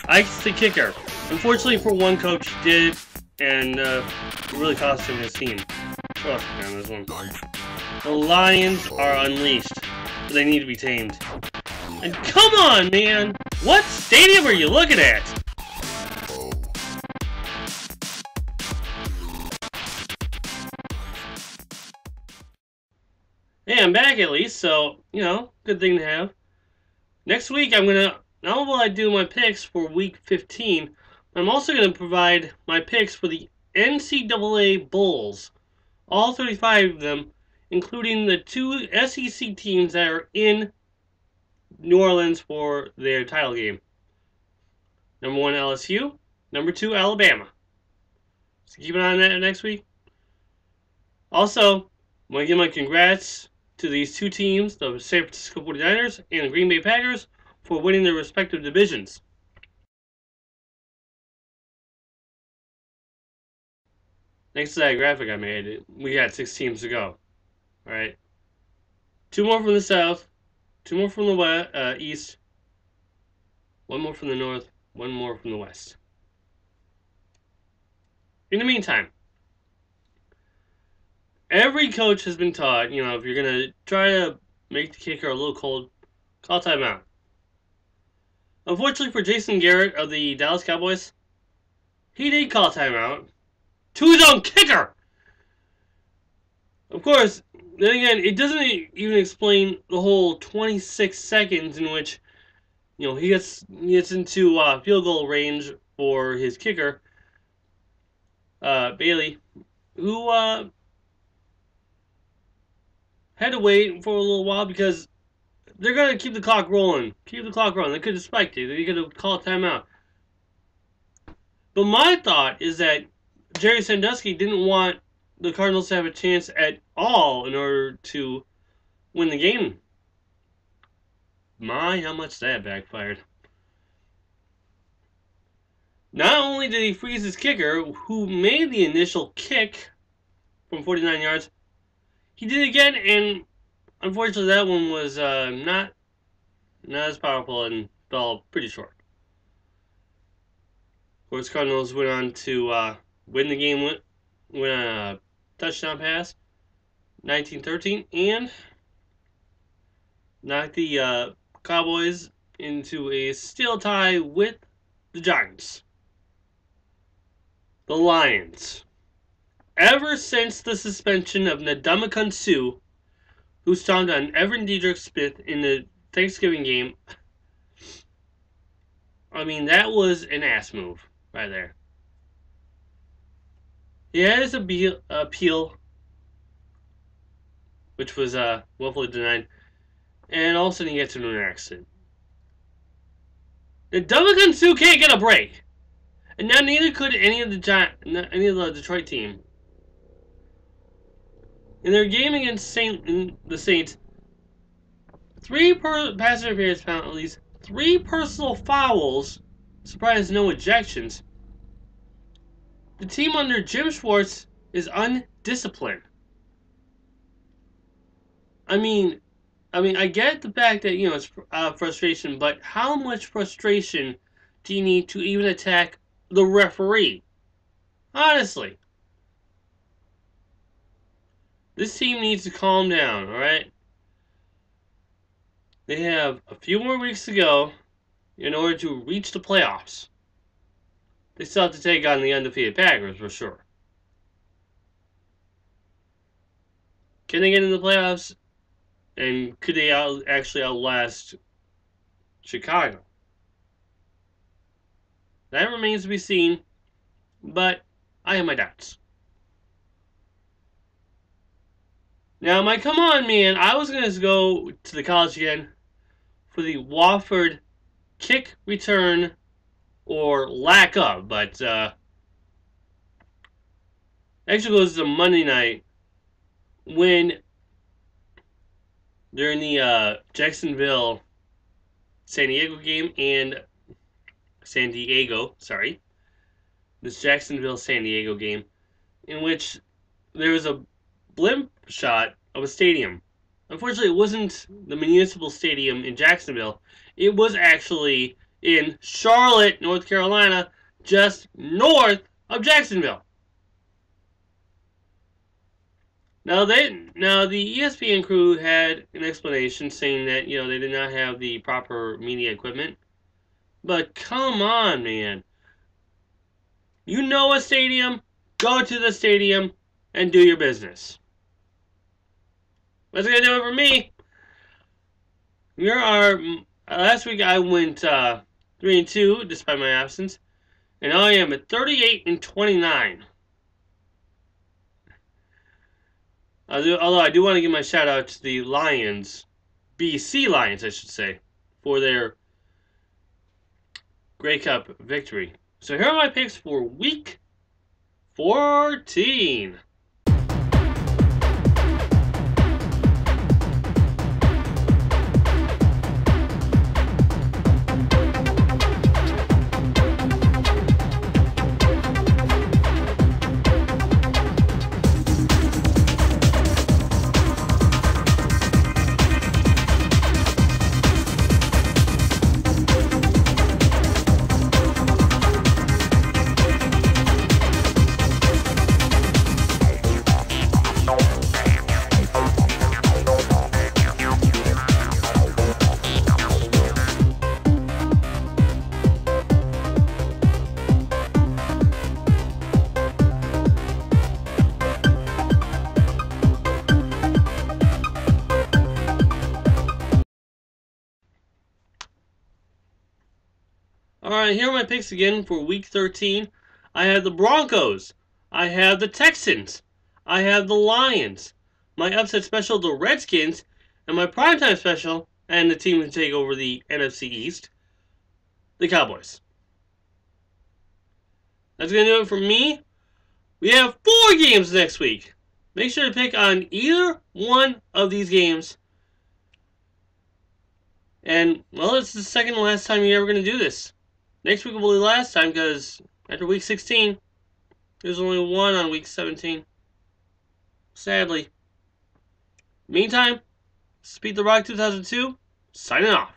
Ike's the kicker. Unfortunately for one coach, he did it, and it really cost him his team. Oh, man, this one. The Lions are unleashed, but they need to be tamed. And come on, man! What stadium are you looking at? Hey, I'm back at least, so, you know, good thing to have. Next week, not only will I do my picks for week 15, but I'm also going to provide my picks for the NCAA Bowls. All 35 of them, including the 2 SEC teams that are in New Orleans for their title game. Number 1, LSU. Number 2, Alabama. So keep an eye on that next week. Also, I want to give my congrats to these 2 teams, the San Francisco 49ers and the Green Bay Packers, for winning their respective divisions. Thanks to that graphic I made, we got 6 teams to go. Alright. 2 more from the South, 2 more from the East, 1 more from the North, 1 more from the West. In the meantime, every coach has been taught, you know, if you're going to try to make the kicker a little cold, call timeout. Unfortunately for Jason Garret of the Dallas Cowboys, he did call timeout to his own kicker. Of course, then again, it doesn't even explain the whole 26 seconds in which, you know, he gets into field goal range for his kicker, Bailey, who had to wait for a little while because they're going to keep the clock rolling. Keep the clock rolling. They could have spiked it. They could have called timeout. But my thought is that Jerry Sandusky didn't want the Cardinals to have a chance at all in order to win the game. My, how much that backfired. Not only did he freeze his kicker, who made the initial kick from 49 yards, he did it again, and unfortunately that one was not as powerful and fell pretty short. Of course, Cardinals went on to win the game, win a touchdown pass, 19-13, and knocked the Cowboys into a steel tie with the Giants. The Lions. Ever since the suspension of Ndumakong Suh, who stomped on Evan Diedrich Smith in the Thanksgiving game, I mean, that was an ass move right there. He had his appeal, which was willfully denied, and all of a sudden he gets into an accident. Ndumakong Suh can't get a break, and now neither could any of the Detroit team. In their game against the Saints, 3 pass interference penalties, 3 personal fouls, surprise no ejections. The team under Jim Schwartz is undisciplined. I mean, I get the fact that, you know, it's frustration, but how much frustration do you need to even attack the referee? Honestly. This team needs to calm down, alright? They have a few more weeks to go in order to reach the playoffs. They still have to take on the undefeated Packers, for sure. Can they get into the playoffs? And could they actually outlast Chicago? That remains to be seen, but I have my doubts. Now, come on, man, I was going to go to the college again for the Wofford kick return or lack of, but actually goes to Monday night when during the Jacksonville San Diego game and this Jacksonville San Diego game, in which there was a blimp shot of a stadium. Unfortunately, it wasn't the municipal stadium in Jacksonville. It was actually in Charlotte, North Carolina, just north of Jacksonville. Now the ESPN crew had an explanation saying that, you know, they did not have the proper media equipment. But come on, man. You know a stadium, go to the stadium and do your business. That's gonna do it for me. Last week I went 3-2 despite my absence, and now I am at 38-29. Although I do want to give my shout out to the Lions, BC Lions, I should say, for their Grey Cup victory. So here are my picks for Week 14. Alright, here are my picks again for Week 13. I have the Broncos. I have the Texans. I have the Lions. My upset special, the Redskins. And my primetime special, and the team to take over the NFC East, the Cowboys. That's going to do it for me. We have 4 games next week. Make sure to pick on either one of these games. And, well, it's the second and last time you're ever going to do this. Next week will be the last time, because after Week 16, there's only one on Week 17. Sadly. Meantime, Speed the Rock 2002, signing off.